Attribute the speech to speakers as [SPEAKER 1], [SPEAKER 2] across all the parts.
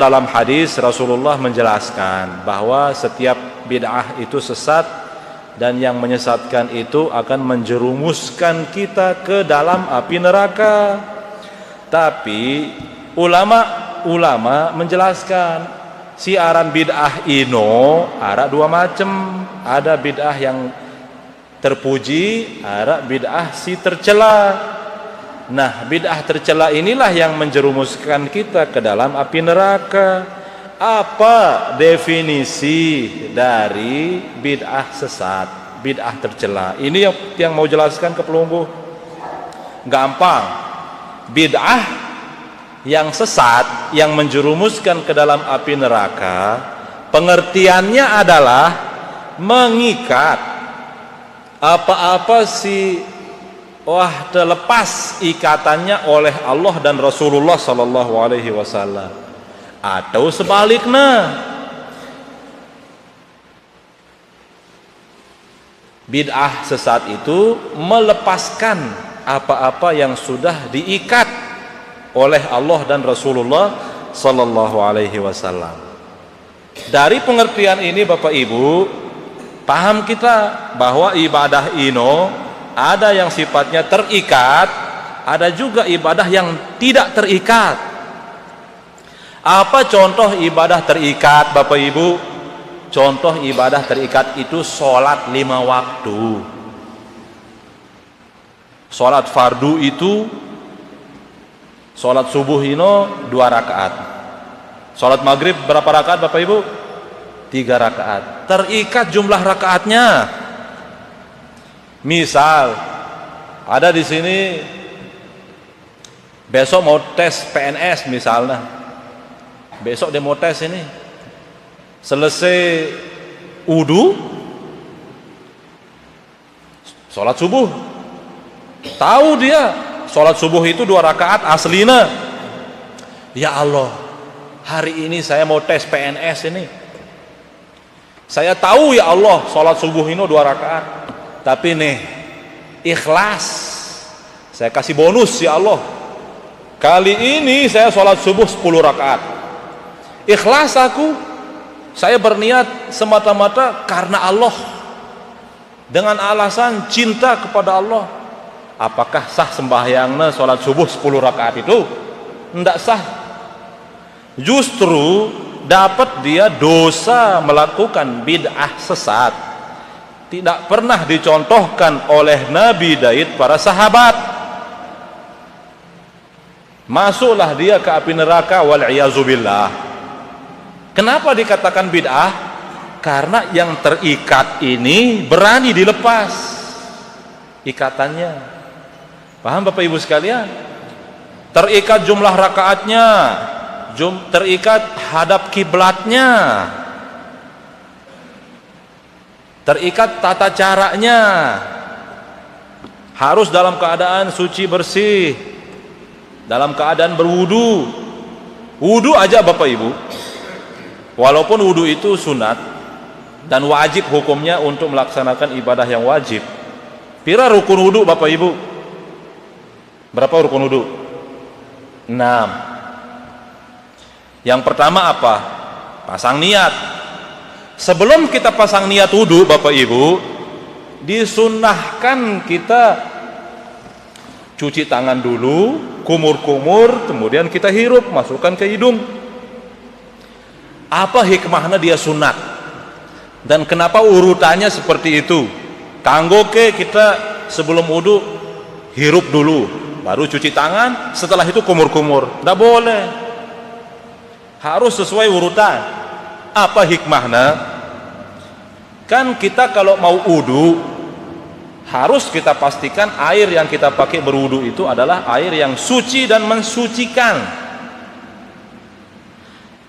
[SPEAKER 1] Dalam hadis Rasulullah menjelaskan bahwa setiap bid'ah itu sesat dan yang menyesatkan itu akan menjerumuskan kita ke dalam api neraka. Tapi ulama menjelaskan siaran bid'ah ino ada dua macam. Ada bid'ah yang terpuji, ada bid'ah si tercela. Nah, bid'ah tercela inilah yang menjerumuskan kita ke dalam api neraka. Apa definisi dari bid'ah sesat, bid'ah tercela? Ini yang mau jelaskan ke pelunggu. Gampang. Bid'ah yang sesat, yang menjerumuskan ke dalam api neraka, pengertiannya adalah mengikat apa-apa terlepas ikatannya oleh Allah dan Rasulullah sallallahu alaihi wasallam, atau sebaliknya bid'ah sesat itu melepaskan apa-apa yang sudah diikat oleh Allah dan Rasulullah sallallahu alaihi wasallam. Dari pengertian ini Bapak Ibu, paham kita bahwa ibadah ino ada yang sifatnya terikat, ada juga ibadah yang tidak terikat. Apa contoh ibadah terikat Bapak Ibu? Contoh ibadah terikat itu sholat 5 waktu. Sholat fardu itu, sholat subuh ino 2 rakaat. Sholat maghrib berapa rakaat Bapak Ibu? 3 rakaat. Terikat jumlah rakaatnya. Misal ada di sini besok mau tes PNS misalnya, besok dia mau tes ini, selesai wudu, sholat subuh. Tahu dia sholat subuh itu 2 rakaat aslinya. Ya Allah, hari ini saya mau tes PNS ini. Saya tahu ya Allah sholat subuh ini 2 rakaat. Tapi nih, ikhlas, saya kasih bonus ya Allah, kali ini saya sholat subuh 10 rakaat. Ikhlas aku, saya berniat semata-mata karena Allah, dengan alasan cinta kepada Allah. Apakah sah sembahyangnya sholat subuh 10 rakaat itu? Tidak sah. Justru dapat dia dosa melakukan bid'ah sesat. Tidak pernah dicontohkan oleh Nabi dan para sahabat. Masuklah dia ke api neraka wal'iyazubillah. Kenapa dikatakan bid'ah? Karena yang terikat ini berani dilepas ikatannya. Paham Bapak Ibu sekalian? Terikat jumlah rakaatnya, terikat hadap kiblatnya, terikat tata caranya, harus dalam keadaan suci bersih, dalam keadaan berwudu. Wudu aja Bapak Ibu, walaupun wudu itu sunat dan wajib hukumnya untuk melaksanakan ibadah yang wajib. Pira rukun wudu Bapak Ibu? Berapa rukun wudu? 6. Yang pertama apa? Pasang niat. Sebelum kita pasang niat wudu Bapak Ibu, disunnahkan kita cuci tangan dulu, kumur-kumur, kemudian kita hirup, masukkan ke hidung. Apa hikmahnya dia sunat? Dan kenapa urutannya seperti itu? Kanggo ke kita sebelum wudu hirup dulu, baru cuci tangan, setelah itu kumur-kumur. Tidak boleh. Harus sesuai urutan. Apa hikmahnya? Kan kita kalau mau wudu harus kita pastikan air yang kita pakai berwudu itu adalah air yang suci dan mensucikan.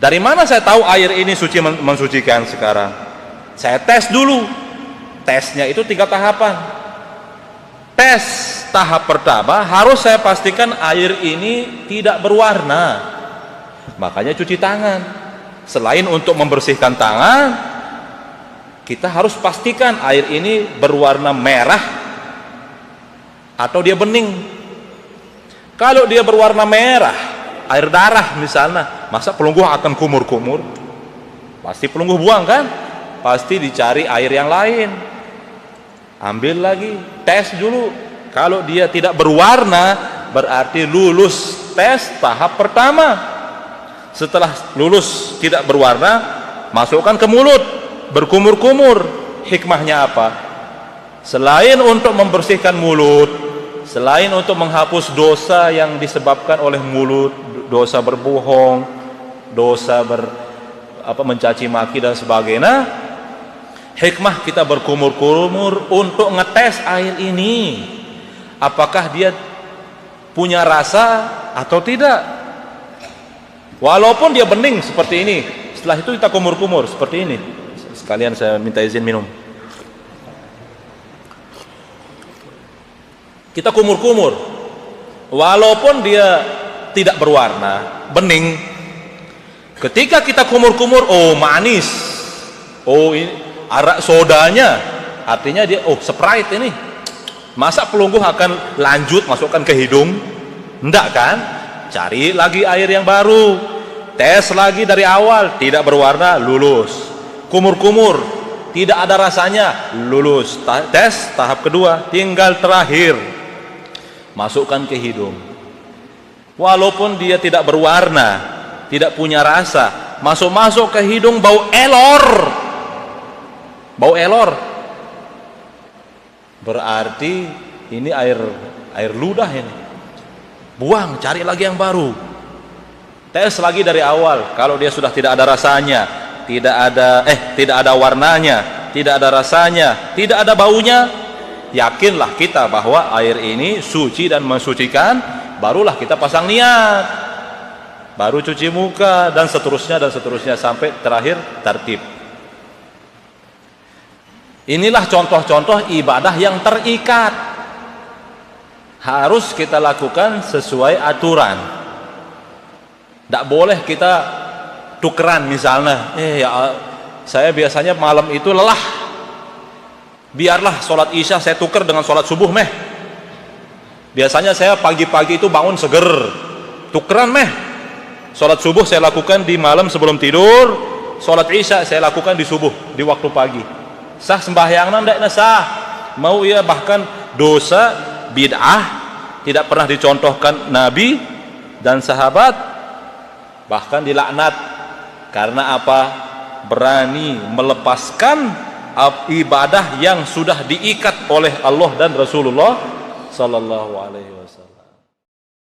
[SPEAKER 1] Dari mana saya tahu air ini suci mensucikan sekarang? Saya tes dulu. Tesnya itu 3 tahapan. Tes tahap pertama harus saya pastikan air ini tidak berwarna. Makanya cuci tangan. Selain untuk membersihkan tangan, kita harus pastikan air ini berwarna merah atau dia bening. Kalau dia berwarna merah air darah misalnya, masa pelungguh akan kumur-kumur? Pasti pelungguh buang kan? Pasti dicari air yang lain, ambil lagi, tes dulu. Kalau dia tidak berwarna, berarti lulus tes tahap pertama. Setelah lulus tidak berwarna, masukkan ke mulut, berkumur-kumur. Hikmahnya apa? Selain untuk membersihkan mulut, selain untuk menghapus dosa yang disebabkan oleh mulut, dosa berbohong, dosa mencaci maki dan sebagainya, hikmah kita berkumur-kumur untuk ngetes air ini, apakah dia punya rasa atau tidak. Walaupun dia bening seperti ini, setelah itu kita kumur-kumur seperti ini. Sekalian saya minta izin minum. Kita kumur-kumur, walaupun dia tidak berwarna, bening. Ketika kita kumur-kumur, oh manis, oh ini arak sodanya, artinya dia, oh Sprite ini. Masa pelungguh akan lanjut masukkan ke hidung? Enggak kan? Cari lagi air yang baru, tes lagi dari awal, tidak berwarna, lulus. Kumur-kumur, tidak ada rasanya, lulus. Tes tahap kedua, tinggal terakhir, masukkan ke hidung. Walaupun dia tidak berwarna, tidak punya rasa, masuk-masuk ke hidung bau elor, bau elor, berarti ini air ludah ini. Buang, cari lagi yang baru, tes lagi dari awal. Kalau dia sudah tidak ada rasanya, tidak ada warnanya, tidak ada rasanya, tidak ada baunya, yakinlah kita bahwa air ini suci dan mensucikan. Barulah kita pasang niat, baru cuci muka, dan seterusnya sampai terakhir tertib. Inilah contoh-contoh ibadah yang terikat, harus kita lakukan sesuai aturan. Tidak boleh kita tukeran misalnya, saya biasanya malam itu lelah, biarlah sholat isya saya tuker dengan sholat subuh meh. Biasanya saya pagi-pagi itu bangun seger, tukeran meh. Sholat subuh saya lakukan di malam sebelum tidur, sholat isya saya lakukan di subuh, di waktu pagi. Sah sembahyangna ndak sah? Mau ya bahkan dosa bid'ah, tidak pernah dicontohkan Nabi dan sahabat, bahkan dilaknat. Karena apa? Berani melepaskan ibadah yang sudah diikat oleh Allah dan Rasulullah sallallahu alaihi wasallam.